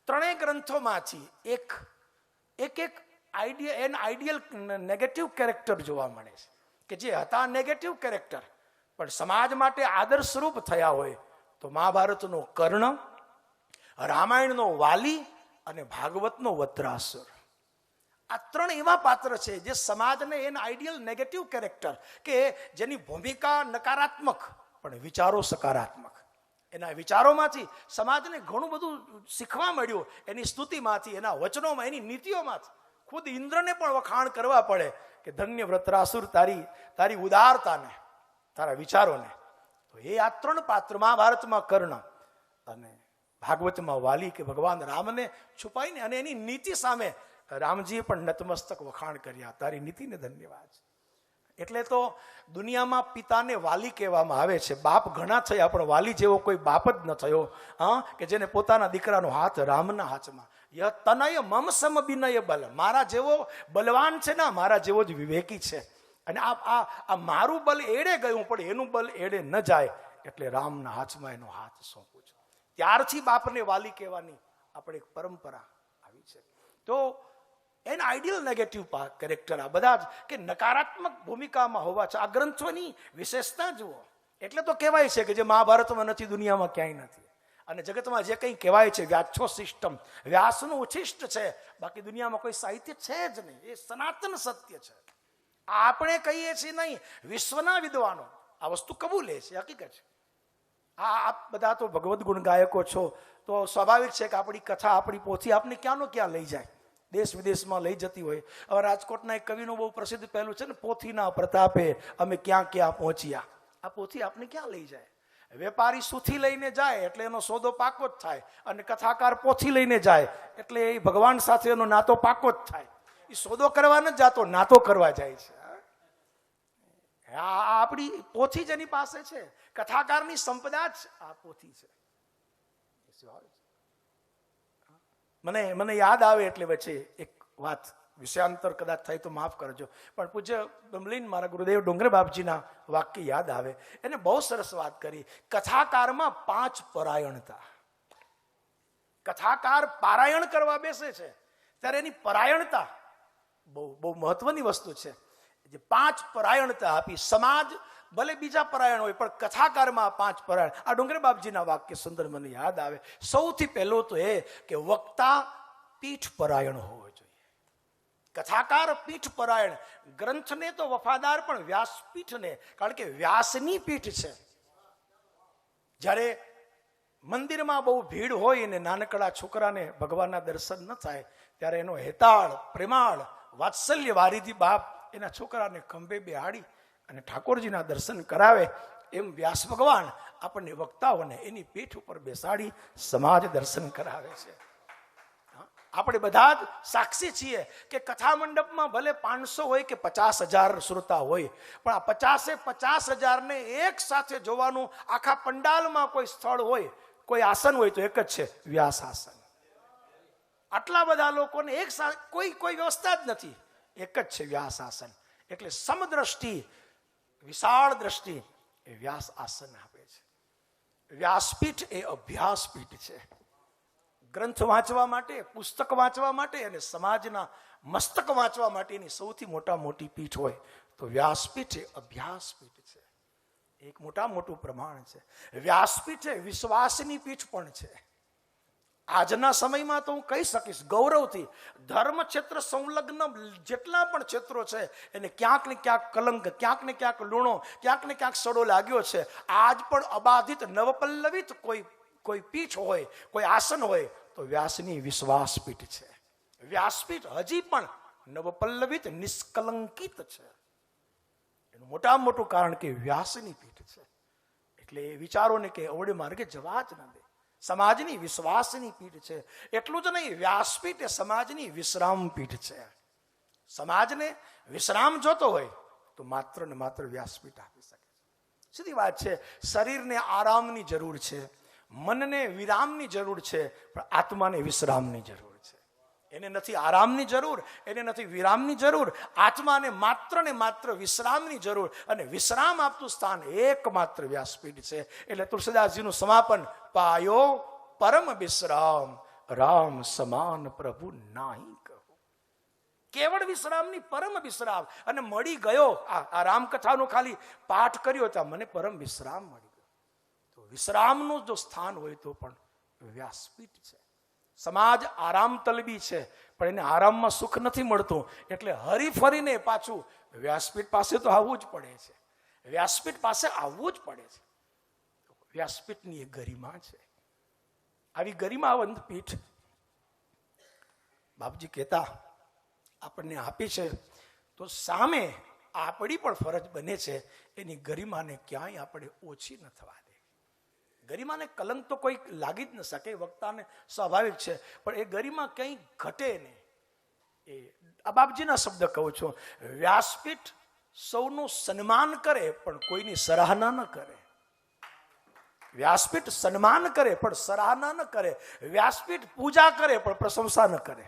ત્રણેય ગ્રંથોમાંથી એક આઈડિયલ નેગેટિવ કેરેક્ટર જોવા મળે છે, કે જે હતા નેગેટિવ કેરેક્ટર પણ સમાજ માટે આદર્શરૂપ થયા હોય તો મહાભારતનો કર્ણ, રામાયણનો વાલી અને ભાગવતનો વત્રાસુર. આ ત્રણ એવા પાત્ર છે જે સમાજને એના આઈડિયલ નેગેટિવ કેરેક્ટર, કે જેની ભૂમિકા નકારાત્મક પણ વિચારો સકારાત્મક. એના વિચારોમાંથી સમાજને ઘણું બધું શીખવા મળ્યું, એની સ્તુતિમાંથી, એના વચનોમાં, એની નીતિઓમાંથી. ખુદ ઇન્દ્રને પણ વખાણ કરવા પડે કે ધન્ય વૃત્રાસુર, તારી ઉદારતાને, તારા વિચારોને. તો એ આ ત્રણ પાત્ર મહાભારતમાં કર્ણ અને ભાગવતમાં વાલી, કે ભગવાન રામને છુપાઈને અને એની નીતિ સામે રામજીએ પણ નતમસ્તક વખાણ કર્યા, તારી નીતિને ધન્યવાદ. એટલે તો દુનિયામાં પિતાને વાલી કહેવામાં આવે છે. બાપ ઘણા થયા પણ વાલી જેવો કોઈ બાપ જ ન થયો, હા, કે જેને પોતાના દીકરાનો હાથ રામના હાથમાં. ય તનય મમ સમ બિનય બલ, મારા જેવો બલવાન છે ને મારા જેવો જ વિવેકી છે. અને આ મારું બલ એડે ગયું પણ એનું બલ એડે ન જાય એટલે રામના હાથમાં એનો હાથ સોંપું છું. ત્યારથી બાપને વાલી કહેવાની આપણે એક પરંપરા આવી છે. તો એન આઈડિયલ નેગેટિવ કેરેક્ટર આ બધા જ કે નકારાત્મક ભૂમિકામાં હોવા છે. આ ગ્રંથોની વિશેષતા જુઓ. એટલે તો કહેવાય છે કે જે મહાભારતમાં નથી દુનિયામાં ક્યાંય નથી. અને જગતમાં જે કંઈ કહેવાય છે વ્યાચ્છો સિસ્ટમ, વ્યાસનું ઉચ્છિષ્ટ છે, બાકી દુનિયામાં કોઈ સાહિત્ય છે જ નહીં. એ સનાતન સત્ય છે. આપણે કહીએ છીએ નહીં, વિશ્વના વિદ્વાનો આ વસ્તુ કબૂલે છે, હકીકત છે. આ બધા તો ભગવદ્ ગુણ ગાયકો છો, તો સ્વાભાવિક છે કે આપણી કથા, આપણી પોથી આપને ક્યાંનો ક્યાં લઈ જાય, દેશ વિદેશમાં લઈ જતી હોય. હવે રાજકોટના એક કવિનું બહુ પ્રસિદ્ધ પહેલું છે ને, પોથીના પ્રતાપે અમે ક્યાં ક્યાં પહોંચ્યા. આ પોથી આપને ક્યાં લઈ જાય? વેપારી સુથી લઈને જાય એટલે એનો સોદો પાકો જ થાય, અને કથાકાર પોથી લઈને જાય એટલે એ ભગવાન સાથે એનો નાતો પાકો જ થાય. એ સોદો કરવા ન જાતો, નાતો કરવા જાય છે. આ આપણી પોથી જ એની પાસે છે, કથાકારની સંપદા જ આ પોથી છે. મને યાદ આવે એટલે વચ્ચે એક વાત, વિષયાંતર કદાચ થાય તો માફ કરજો, પણ પૂજ્ય બમલીન મારા ગુરુદેવ ડુંગર બાપજીના વાક્ય યાદ આવે. એને બહુ સરસ વાત કરી. કથાકારમાં 5 પરાયણતા. કથાકાર પારાયણ કરવા બેસે છે ત્યારે એની પરાયણતા બહુ મહત્વની વસ્તુ છે. જે 5 પરાયણતા આપી. સમાજ ભલે બીજા પરાયણ હોય પણ કથાકારમાં 5 પરાયણ. આ ડુંગર બાપજીના વાક્ય સુંદર મને યાદ આવે. સૌથી પહેલો તો એ કે વક્તા પીઠ પરાયણ હોવો જોઈએ. કથાકાર પીઠ પરાયણ. ગ્રંથને તો વફાદાર પણ વ્યાસપીઠને, કારણ કે વ્યાસની પીઠ છે. જ્યારે મંદિરમાં બહુ ભીડ હોય અને નાનકડા છોકરાને ભગવાનના દર્શન ન થાય ત્યારે એનો હેતાળ, પ્રેમાળ, વાત્સલ્ય વારીધી બાપ એના છોકરાને ખંભે બેહાડી અને ઠાકોરજીના દર્શન કરાવે, એમ વ્યાસ ભગવાન આપણને વક્તાઓને એની પીઠ ઉપર બેસાડી સમાજ દર્શન કરાવે છે. આપણે બધા જ સાક્ષી છીએ કે કથા મંડપમાં ભલે 500 હોય કે 50,000 શ્રોતા હોય, પણ આ 50,000 ને એક સાથે જોવાનું આખા પંડાલમાં કોઈ સ્થળ હોય, કોઈ આસન હોય તો એક જ છે, વ્યાસ આસન. આટલા બધા લોકોને એક સાથે કોઈ વ્યવસ્થા જ નથી, એક જ છે વ્યાસ આસન. એટલે સમદ્રષ્ટિ, વિશાળ દ્રષ્ટિ એ વ્યાસ આસન આપે છે. વ્યાસપીઠ એ અભ્યાસપીઠ છે. ગ્રંથ વાંચવા માટે, પુસ્તક વાંચવા માટે અને સમાજના મસ્તક વાંચવા માટેની સૌથી મોટી પીઠ હોય તો વ્યાસપીઠ એ અભ્યાસપીઠ છે. એક મોટું પ્રમાણ છે. વ્યાસપીઠ એ વિશ્વાસની પીઠ પણ છે. આજના સમયમાં તો હું કહી શકીશ ગૌરવથી, ધર્મ ક્ષેત્ર સંલગ્ન જેટલા પણ ક્ષેત્રો છે એને ક્યાંક ને ક્યાંક કલંક, ક્યાંક ને ક્યાંક લૂણો, ક્યાંક ને ક્યાંક સડો લાગ્યો છે. આજ પણ અબાધિત, નવપલ્લવિત કોઈ પીઠ હોય, કોઈ આસન હોય તો વ્યાસની વિશ્વાસ પીઠ છે. વ્યાસપીઠ હજી પણ નવપલ્લવિત, નિષ્કલંકિત છે. એનું મોટામાં મોટું કારણ કે વ્યાસની પીઠ છે. એટલે એ વિચારોને કે અવળે માર્ગે જવા જ ન દે. સમાજની વિશ્વાસની પીઠ છે. એટલું જ નહીં, વ્યાસપીઠ એ સમાજની વિશ્રામ પીઠ છે. સમાજને વિશ્રામ જોતો હોય તો માત્ર ને માત્ર વ્યાસપીઠ આપી શકે છે. સીધી વાત છે. શરીરને આરામની જરૂર છે, મનને વિરામની જરૂર છે, પણ આત્માને વિશ્રામની જરૂર છે. એને નથી આરામની જરૂર, એને નથી વિરામની જરૂર. આત્માને ને માત્ર વિશ્રામની જરૂર, અને વિશ્રામ આપતું સ્થાન એકમાત્ર વ્યાસપીઠ છે. એટલે તુલસીદાસજીનું સમાપન, પાયો પરમ વિશ્રામ, રામ સમાન પ્રભુ નાહી કહો. કેવળ વિશ્રામની પરમ વિશ્રામ. અને મળી ગયો, આ રામકથાનો ખાલી પાઠ કર્યો ત્યાં મને પરમ વિશ્રામ મળી ગયો. તો વિશ્રામનું જો સ્થાન હોય તો પણ વ્યાસપીઠ છે. સમાજ આરામ તલબી છે, પણ એને આરામમાં સુખ નથી મળતું, એટલે હરીફરીને પાછું વ્યાસપીઠ પાસે તો આવવું જ પડે છે. વ્યાસપીઠ પાસે આવવું જ પડે છે. વ્યાસપીઠની એક ગરિમા છે. આવી ગરિમાવંત પીઠ બાપજી કહેતા આપણને આપી છે, તો સામે આપણી પણ ફરજ બને છે એની ગરિમાને ક્યાંય આપણે ઓછી ન થવા દે. ગરિમાને કલંક તો કોઈ લાગી જ ન શકે, વક્તાને સ્વાભાવિક છે, પણ એ ગરિમા કંઈ ઘટે નહીં. એ આ બાપજીના શબ્દ કહું છું. વ્યાસપીઠ સૌનું સન્માન કરે પણ કોઈની સરાહના ન કરે. વ્યાસપીઠ સન્માન કરે પણ સરાહના ન કરે. વ્યાસપીઠ પૂજા કરે પણ પ્રશંસા ન કરે.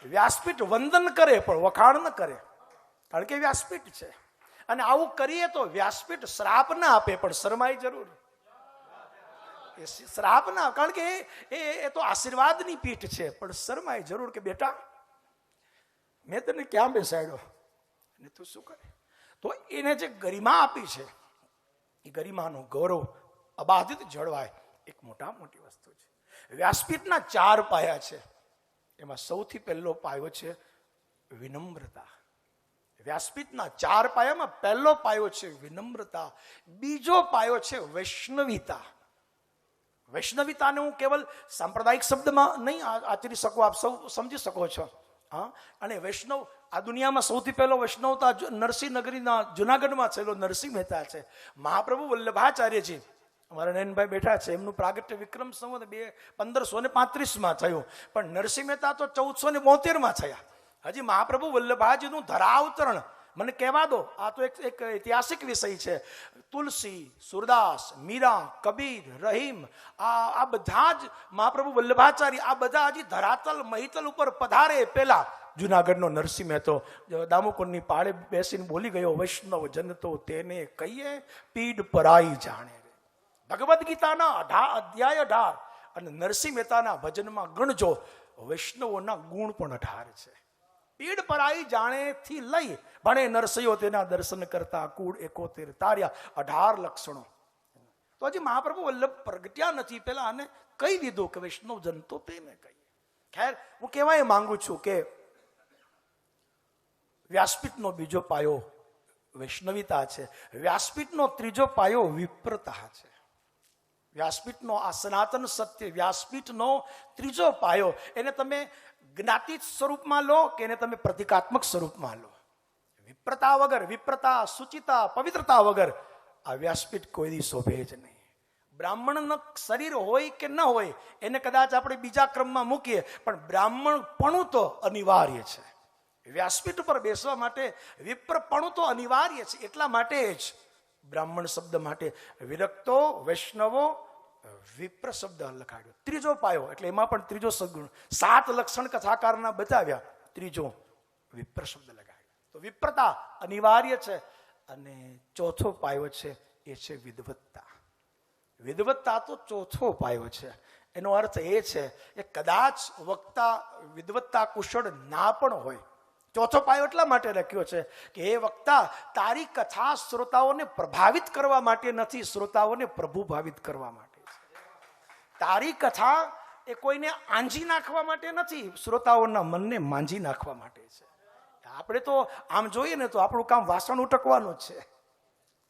વ્યાસપીઠ વંદન કરે પણ વખાણ ન કરે, કારણ કે વ્યાસપીઠ છે. અને આવું કરીએ તો વ્યાસપીઠ શ્રાપ ના આપે પણ શરમાય જરૂર. એ શ્રાપ ના, કારણ કે એ તો આશીર્વાદની પીઠ છે, પણ શરમાય જરૂર કે બેટા મેં તને ક્યાં બેસાડ્યો અને તું શું કરે. તો એને જે ગરિમા આપી છે એ ગરિમાનું ગૌરવ અબાધિત જળવાય એક મોટી વસ્તુ છે. વ્યાસપીઠના 4 પાયા છે. એમાં સૌથી પહેલો પાયો છે વિનમ્રતા. વ્યાસપીઠના 4 પાયામાં પહેલો પાયો છે વિનમ્રતા. બીજો પાયો છે વૈષ્ણવિતા. વૈષ્ણવિતાને હું કેવલ સાંપ્રદાયિક શબ્દમાં નહીં આચરી શકું, આપ સૌ સમજી શકો છો. હા, અને વૈષ્ણવ આ દુનિયામાં સૌથી પહેલો વૈષ્ણવતા નરસિંહ નગરીના જુનાગઢમાં થયેલો નરસિંહ મહેતા છે. મહાપ્રભુ વલ્લભાચાર્યજી અમારા નયનભાઈ બેઠા છે, એમનું પ્રાગટ્ય વિક્રમ સંવત 1535 થયું, પણ નરસિંહ મહેતા તો 1472 થયા. હજી મહાપ્રભુ વલ્લભાજીનું ધરાવતરણ મને કહેવા દો. આ તો એક ઐતિહાસિક વિષય છે. તુલસી, સુરદાસ, મીરા, કબીર, રહીમ, આ બધા જ મહાપ્રભુ વલ્લભાચાર્ય આ બધા હજી ધરાતલ મહિતલ ઉપર પધારે પહેલા જુનાગઢનો નરસિંહ મહેતો દામોકુંડની પાળે બેસીને બોલી ગયો, વૈષ્ણવ જન તો તેને કહીએ પીડ પરાઈ જાણે. ભગવદ્ ગીતાના 18 અને નરસિંહ મહેતાના ભજનમાં ગણજો વૈષ્ણવોના ગુણ પણ 18 છે. પીડ પરાઈ જાણે થી લઈ ભણે નરસૈયો તેના દર્શન કરતા કુળ 71 તાર્યા 18 લક્ષણો. તો હજી મહાપ્રભુ વલ્લભ પ્રગટ્યા નથી, પેલા આને કહી દીધું કે વૈષ્ણવ જન તો તેને કહીએ. ખેર, હું કહેવાય માંગુ છું કે વ્યાસપીઠનો બીજો પાયો વૈષ્ણવિતા છે. વ્યાસપીઠનો ત્રીજો પાયો વિપ્રતા છે. વ્યાસપીઠનો આ સનાતન સત્ય વ્યાસપીઠનો ત્રીજો પાયો, એને તમે જ્ઞાતિત સ્વરૂપમાં લો કે એને તમે પ્રતિકાત્મક સ્વરૂપમાં લો, વિપ્રતા વગર, વિપ્રતા, સુચિતા, પવિત્રતા વગર આ વ્યાસપીઠ કોઈ દી શોભે જ નહીં. બ્રાહ્મણનું શરીર હોય કે ન હોય એને કદાચ આપણે બીજા ક્રમમાં મૂકીએ, પણ બ્રાહ્મણપણું તો અનિવાર્ય છે. વ્યાસપીઠ ઉપર બેસવા માટે વિપ્રપણું તો અનિવાર્ય છે. એટલા માટે જ બ્રાહ્મણ શબ્દ માટે વિરક્તો, વૈષ્ણવો, વિપ્ર શબ્દ લખાડ્યો. ત્રીજો પાયો એટલે એમાં પણ ત્રીજો સદગુણ. 7 લક્ષણ કથાકારના બતાવ્યા, ત્રીજો વિપ્ર શબ્દ લગાડ્યો. તો વિપ્રતા અનિવાર્ય છે. અને ચોથો પાયો છે એ છે વિદવત્તા. વિદવત્તા તો ચોથો પાયો છે. એનો અર્થ એ છે કે કદાચ વક્તા વિદવત્તા કુશળ ના પણ હોય. ચોથો પાયો એટલા માટે લખ્યો છે કે એ વક્તા તારી કથા શ્રોતાઓને પ્રભાવિત કરવા માટે નથી, શ્રોતાઓને પ્રભુ ભાવિત કરવા માટે. તારી કથા એ કોઈને આંજી નાખવા માટે નથી, શ્રોતાઓના મનને માંજી નાખવા માટે છે. આપણે તો આમ જોઈએ ને તો આપણું કામ વાસણ ઉટકવાનું જ છે.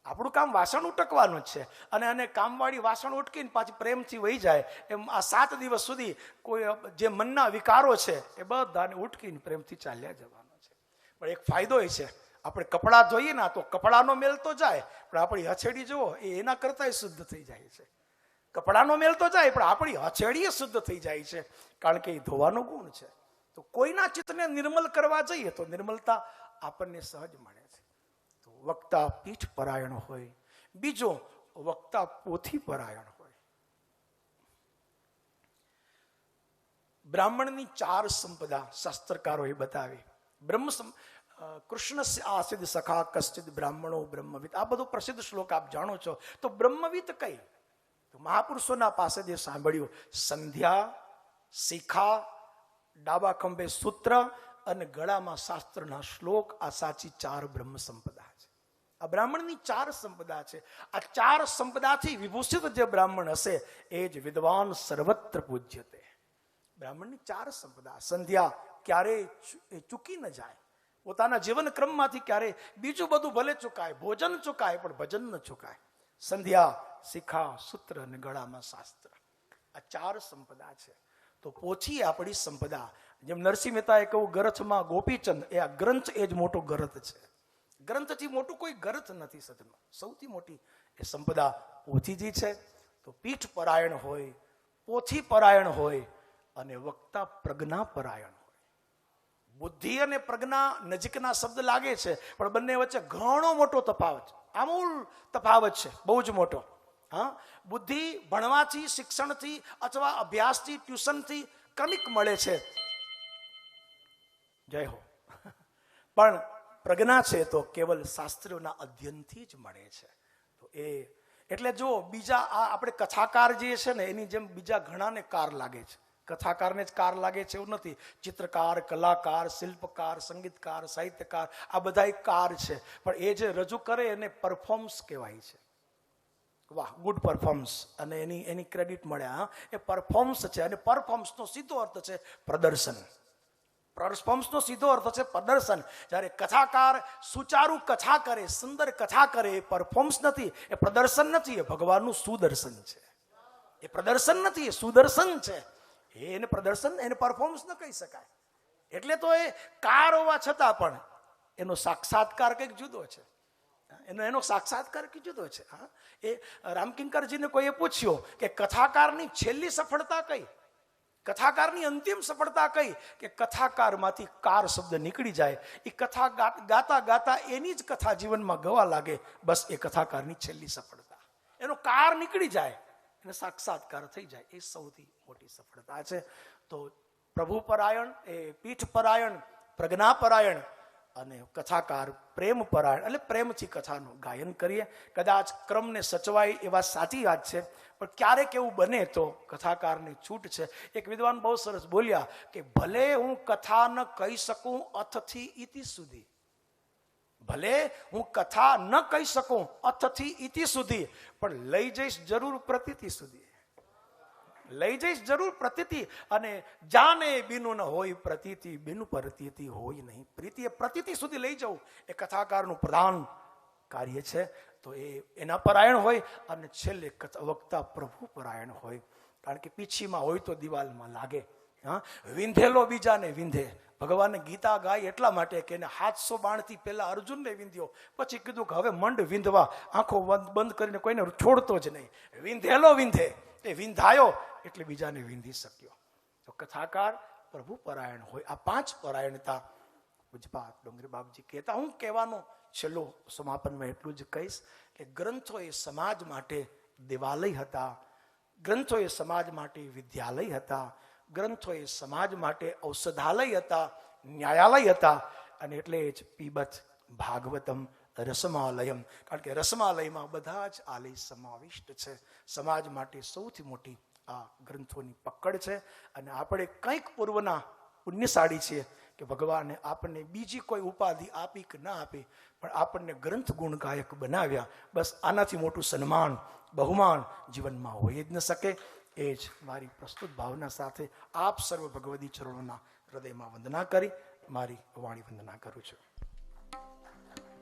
આપણું કામ વાસણ ઉટકવાનું જ છે. અને કામવાળી વાસણ ઉટકીને પાછી પ્રેમથી વહી જાય એમ આ 7 દિવસ સુધી કોઈ જે મનના વિકારો છે એ બધાને ઉટકીને પ્રેમથી ચાલ્યા જવાનો છે. પણ એક ફાયદો એ છે, આપણે કપડાં ધોઈએ ને તો કપડાનો મેલ તો જાય, પણ આપણી હથેળી જુઓ એ એના કરતાં શુદ્ધ થઈ જાય છે. કપડાનો મેલ તો જાય પણ આપણી હથેળી શુદ્ધ થઈ જાય છે, કારણ કે એ ધોવાનો ગુણ છે. તો કોઈના ચિત્તને નિર્મલ કરવા જઈએ તો નિર્મલતા આપણને સહજ મળે છે. તો વક્તા પીઠ પરાયણ હોય. બીજો, વક્તા પોથી પરાયણ હોય. બ્રાહ્મણની 4 સંપદા શાસ્ત્રકારોએ બતાવી. કૃષ્ણ આસિદ સખા કશ્ચિદ બ્રાહ્મણો બ્રહ્મવિદ, આ બધો પ્રસિદ્ધ શ્લોક આપ જાણો છો. તો બ્રહ્મવિદ કઈ? તો મહાપુરુષોના પાસે જે સાંભળ્યું, સંધ્યા, શિખા, ડાબા ખંભે સૂત્ર અને ગળામાં શાસ્ત્રના શ્લોક, આ સાચી 4 બ્રહ્મ સંપદા છે. આ બ્રાહ્મણની 4 સંપદા છે. આ 4 સંપદાથી વિભૂષિત જે બ્રાહ્મણ હશે એ જ વિદ્વાન સર્વત્ર પૂજ્યતે. બ્રાહ્મણની 4 સંપદા. સંધ્યા ક્યારેય ચૂકી ન જાય. પોતાના જીવન ક્રમમાંથી ક્યારેય બીજું બધું ભલે ચૂકાય, ભોજન ચૂકાય પણ ભજન ન ચૂકાય. સંધ્યા, શિખા, સૂત્ર અને ગળામાં શાસ્ત્ર, આ 4 સંપદા છે. તો પોથી આપણી સંપદા. જેમ નરસિંહ મહેતાએ કહ્યું, ગ્રંથમાં ગોપીચંદ, એ આ ગ્રંથ એ જ મોટો ગ્રંથ છે. ગ્રંથથી મોટું કોઈ ગ્રંથ નથી સદમાં. સૌથી મોટી એ સંપદા પોથીજી છે. તો પીઠ પરાયણ હોય, પોથી પરાયણ હોય અને વક્તા પ્રજ્ઞા પરાયણ હોય. બુદ્ધિ અને પ્રજ્ઞા નજીકના શબ્દ લાગે છે, પણ બંને વચ્ચે ઘણો મોટો તફાવત, આમૂલ તફાવત છે, બહુ જ મોટો. હા, બુદ્ધિ ભણવાથી, શિક્ષણથી અથવા અભ્યાસથી, ટ્યુશનથી ક્રમિક મળે છે, જય હો. પણ પ્રજ્ઞા છે તો કેવલ શાસ્ત્રોના અધ્યયનથી જ મળે છે. તો એટલે જો બીજા આપણે કથાકાર જે છે ને એની જેમ બીજા ઘણાને કાર લાગે છે. કથાકારને જ કાર લાગે છે એવું નથી. ચિત્રકાર, કલાકાર, શિલ્પકાર, સંગીતકાર, સાહિત્યકાર, આ બધા કાર છે, પણ એ જે રજૂ કરે એને પરફોર્મન્સ કહેવાય છે. વાહ, ગુડ પરફોર્મન્સ, અને એની ક્રેડિટ મળે. હા, એ પરફોર્મન્સ છે, અને પરફોર્મન્સનો સીધો અર્થ છે પ્રદર્શન. પરફોર્મન્સનો સીધો અર્થ છે પ્રદર્શન. જ્યારે કથાકાર સુચારુ કથા કરે, સુંદર કથા કરે, એ પરફોર્મન્સ નથી, એ પ્રદર્શન નથી, એ ભગવાનનું સુદર્શન છે. એ પ્રદર્શન નથી, એ સુદર્શન છે. એને પ્રદર્શન, એને પરફોર્મન્સ ન કહી શકાય. એટલે તો એ કાર હોવા છતાં પણ એનો સાક્ષાત્કાર કંઈક જુદો છે. એનો સાક્ષાત્કાર કંઈક જુદો છે. હા, એ રામકિંકરજીને કોઈએ પૂછ્યો કે કથાકારની છેલ્લી સફળતા કઈ, કથાકારની અંતિમ સફળતા કઈ? કે કથાકારમાંથી કાર શબ્દ નીકળી જાય, એ કથા ગાતા ગાતા એની જ કથા જીવનમાં ગવા લાગે, બસ એ કથાકારની છેલ્લી સફળતા. એનો કાર નીકળી જાય, એને સાક્ષાત્કાર થઈ જાય, એ સૌથી મોટી સફળતા છે. તો પ્રભુ પરાયણ, એ પીઠ પરાયણ, પ્રજ્ઞા પરાયણ, અને કથાકાર પ્રેમ પરાયણ, એટલે પ્રેમથી કથાનું ગાયન કરીએ. કદાચ ક્રમને સચવાય એ વાત સાચી વાત છે, પણ ક્યારેક એવું બને તો કથાકારની છૂટ છે. એક વિદ્વાન બહુ સરસ બોલ્યા કે ભલે હું કથા ન કહી શકું અથથી ઇતિ સુધી, ભલે હું કથા ન કહી શકું અથથી ઇતિ સુધી, પણ લઈ જઈશ જરૂર પ્રતીતિ સુધી, લઈ જઈશ જરૂર પ્રતીતિ. અને જાને બીનું ન હોય પ્રતીતિ, બીનું પ્રતીતિ હોય નહીં પ્રીતિ. એ પ્રતીતિ સુધી લઈ જવું એ કથાકારનું પ્રધાન કાર્ય છે. તો એના પરાયણ હોય, અને છેલ્લે વક્તા પ્રભુ પરાયણ હોય. કારણ કે પીછીમાં હોય તો દિવાલમાં લાગે. હા, વિંધેલો બીજાને વિંધે. ભગવાને ગીતા ગાય એટલા માટે કે એને 700 બાણથી પહેલા અર્જુનને વિંધ્યો, પછી કીધું કે હવે મંડ વિંધવા, આંખો બંધ કરીને કોઈને છોડતો જ નહીં. વિંધેલો વિંધે, એ વિંધાયો એટલે બીજાને વિંધી શક્યો. તો કથાકાર પ્રભુ પરાયણ હોય. આ 5 પરાયણતા પૂજપાત ડુંગરી બાપજી કહેતા. હું કહેવાનો છેલ્લો સમાપનમાં એટલું જ કહીશ કે ગ્રંથો એ સમાજ માટે દેવાલય હતા, ગ્રંથો એ સમાજ માટે વિદ્યાલય હતા, ગ્રંથો એ સમાજ માટે ઔષધાલય હતા, ન્યાયાલય હતા. અને એટલે જ પીબત ભાગવતમ રસમાલયમ, કારણ કે રસમાલયમાં બધા જ આલય સમાવિષ્ટ છે. સમાજ માટે સૌથી મોટી આ ગ્રંથોની પકડ છે. અને આપણે કંઈક પૂર્વના પુણ્યશાળી છીએ કે ભગવાને આપણને બીજી કોઈ ઉપાધિ આપી કે ના આપી, પણ આપણને ગ્રંથ ગુણ ગાયક બનાવ્યા. બસ આનાથી મોટું સન્માન, બહુમાન જીવનમાં હોઈ જ ન શકે. એ જ મારી પ્રસ્તુત ભાવના સાથે આપ સર્વ ભગવદી ચરણોના હૃદયમાં વંદના કરી મારી વાણી વંદના કરું છું.